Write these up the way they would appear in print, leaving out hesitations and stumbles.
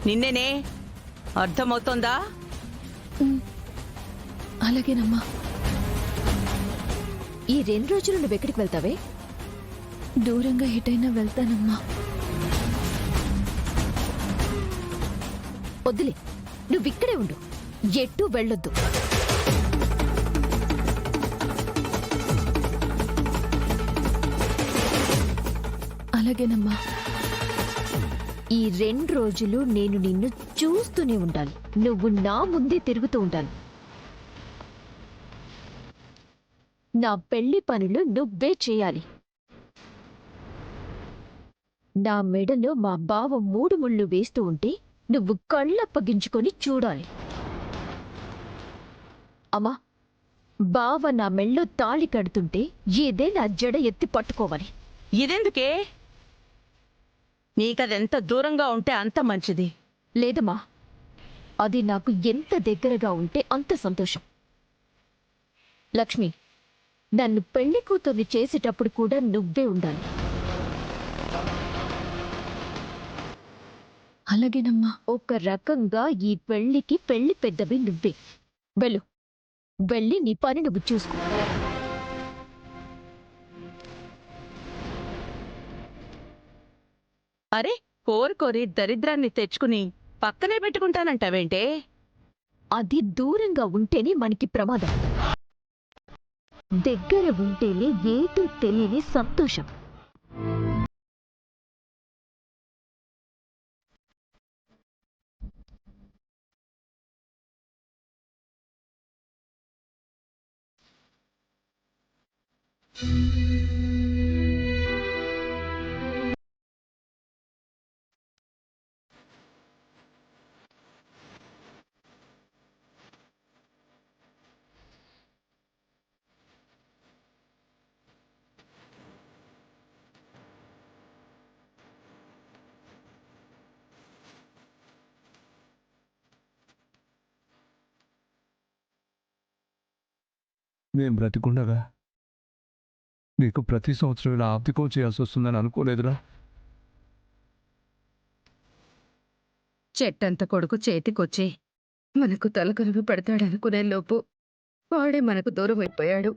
నిన్నేనే. అర్థమవుతోందా? అలాగేనమ్మా. ఈ 2 రోజులు నువ్వెక్కడికి వెళ్తావే? దూరంగా ఎటైనా వెళ్తానమ్మా. వద్దులే, నువ్విక్కడే ఉండు, ఎట్టూ వెళ్ళొద్దు. అలాగేనమ్మా. ఈ 2 రోజులు నేను నిన్ను చూస్తూనే ఉండాలి. నువ్వు నా ముందే తిరుగుతూ ఉండాలి. నా పెళ్లి పనులు నువ్వే చేయాలి. నా మెడలో మా బావ 3 ముళ్ళు వేస్తూ ఉంటే నువ్వు కళ్ళప్పగించుకొని చూడాలి. అమ్మా, బావ నా మెళ్ళో తాళి కడుతుంటే ఏదే నా జడ ఎత్తి పట్టుకోవాలి. ఇదెందుకే? నీకదెంత దూరంగా ఉంటే అంత మంచిది. లేదమ్మా, అది నాకు ఎంత దగ్గరగా ఉంటే అంత సంతోషం. లక్ష్మి, నన్ను పెళ్లి కూతుర్ని చేసేటప్పుడు కూడా నువ్వే ఉండాలి. అలాగేనమ్మా. ఒక రకంగా ఈ పెళ్లికి పెళ్లి పెద్దవి నువ్వే. వెళ్ళు, వెళ్ళి నీ పని నువ్వు చూసుకో. అరే, కోరి దరిద్రాన్ని తెచ్చుకుని పక్కనే పెట్టుకుంటానంటావేంటే? అది దూరంగా ఉంటేనే మనకి ప్రమాదం, దగ్గర ఉంటేనే ఏదో తెలియని సంతోషం. నేను బ్రతికుండగా నీకు ప్రతి సంవత్సరం ఇలా ఆప్తికం చేయాల్సి వస్తుందని అనుకోలేదురా. చెట్టంత కొడుకు చేతికొచ్చి మనకు తలకరువు పెడతాడనుకునే లోపు వాడే మనకు దూరం అయిపోయాడు.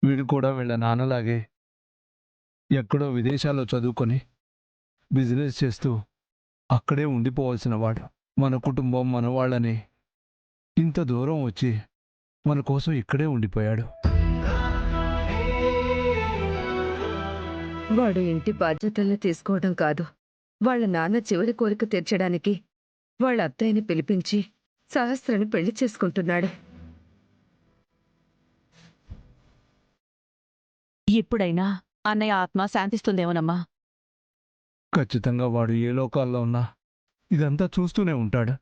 వీడు కూడా వీళ్ళ నాన్నలాగే ఎక్కడో విదేశాల్లో చదువుకొని బిజినెస్ చేస్తూ అక్కడే ఉండిపోవాల్సిన వాడు. మన కుటుంబం, మన వాళ్ళని ఇంత దూరం వచ్చి మన కోసం ఇక్కడే ఉండిపోయాడు. వాడు ఇంటి బాధ్యతల్ని తీసుకోవడం కాదు, వాళ్ళ నాన్న చివరి కోరిక తీర్చడానికి వాళ్ళ అత్తయ్యని పిలిపించి సహస్రని పెళ్లి చేసుకుంటున్నాడు. ఇప్పుడైనా అన్నయ్య ఆత్మ శాంతిస్తుందేమోనమ్మా. ఖచ్చితంగా వాడు ఏ లోకాల్లో ఉన్నా ఇదంతా చూస్తూనే ఉంటాడు.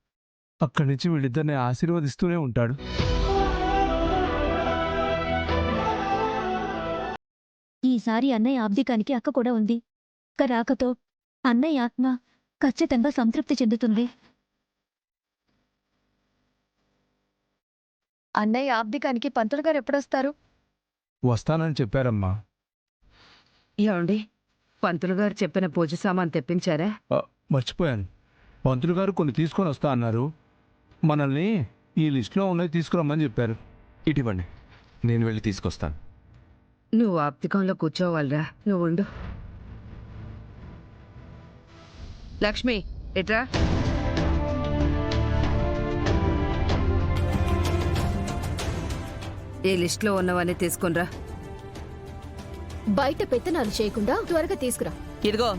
అక్కడి నుంచి వీళ్ళిద్దరిని ఆశీర్వదిస్తూనే ఉంటాడు. ఈసారి అన్నయ్య ఆబ్దికానికి అక్క కూడా ఉంది. అక్క రాకతో అన్నయ్య ఆత్మ ఖచ్చితంగా సంతృప్తి చెందుతుంది. అన్నయ్య ఆబ్దికానికి పంతులు గారు ఎప్పుడొస్తారు? వస్తానని చెప్పారమ్మా. ఏమండి, పంతులు గారు చెప్పిన పూజ సామాన్ తెప్పించారా? మర్చిపోయాను. పంతులు గారు కొన్ని తీసుకొని వస్తా అన్నారు. మనల్ని ఈ లిస్టులో ఉన్నది తీసుకురమ్మని చెప్పారు. ఇటివ్వండి, నేను వెళ్ళి తీసుకొస్తాను. నువ్వు ఆప్తికంలో కూర్చోవాలరా, నువ్వు ఉండు. లక్ష్మి, ఎట్రా. ఈ లిస్టులో ఉన్నవన్నీ తీసుకునిరా. బయట పెత్తనాలు చేయకుండా త్వరగా తీసుకురా. ఇదిగో,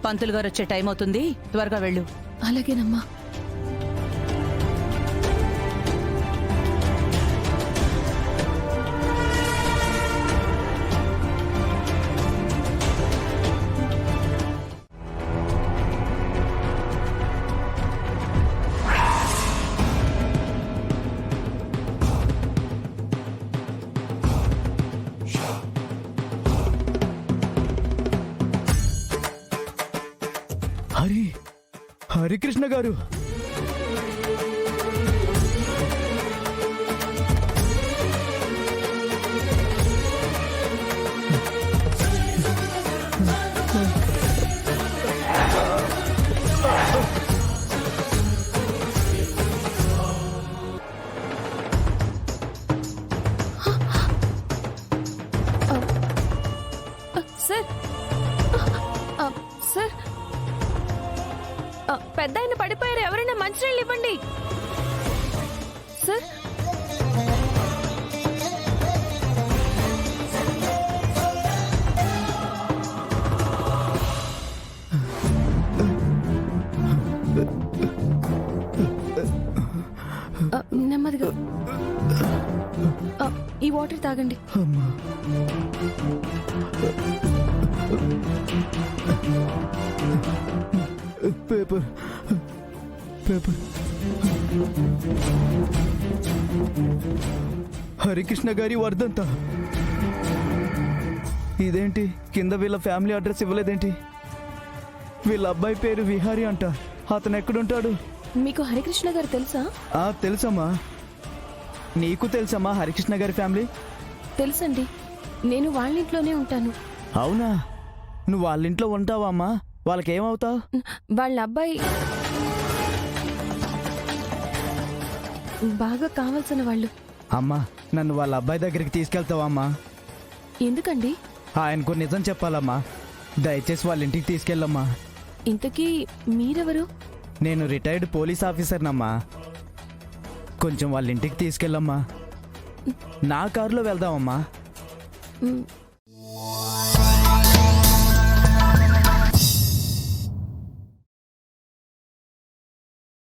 పంతులు గారు వచ్చే టైం అవుతుంది, త్వరగా వెళ్ళు. అలాగేనమ్మా. హరికృష్ణ గారు, నెమ్మదిగా ఈ వాటర్ తాగండి. అమ్మా. Paper paper. హరికృష్ణ గారి వర్ధంత. ఇదేంటి కింద వీళ్ళ ఫ్యామిలీ అడ్రస్ ఇవ్వలేదేంటి? వీళ్ళ అబ్బాయి పేరు విహారీ అంట. అతను ఎక్కడుంటాడు? మీకు హరికృష్ణ గారు తెలుసా? తెలుసమ్మా. నీకు తెలుసమ్మా హరికృష్ణ గారి ఫ్యామిలీ? తెలుసండి, నేను వాళ్ళ ఇంట్లోనే ఉంటాను. అవునా? నువ్వు వాళ్ళ ఇంట్లో ఉంటావా అమ్మా? వాళ్ళకేమవుతావు? వాళ్ళ అబ్బాయి బాగా కావాల్సిన వాళ్ళు. అమ్మా, నన్ను వాళ్ళ అబ్బాయి దగ్గరికి తీసుకెళ్తావా అమ్మా? ఎందుకండి? ఆయనకు నిజం చెప్పాలమ్మా. దయచేసి వాళ్ళ ఇంటికి తీసుకెళ్ళమ్మా. ఇంతకీ మీరెవరు? నేను రిటైర్డ్ పోలీస్ ఆఫీసర్నమ్మా. కొంచెం వాళ్ళ ఇంటికి తీసుకెళ్ళమ్మా. నా కారులో వెళ్దామమ్మా. మ్,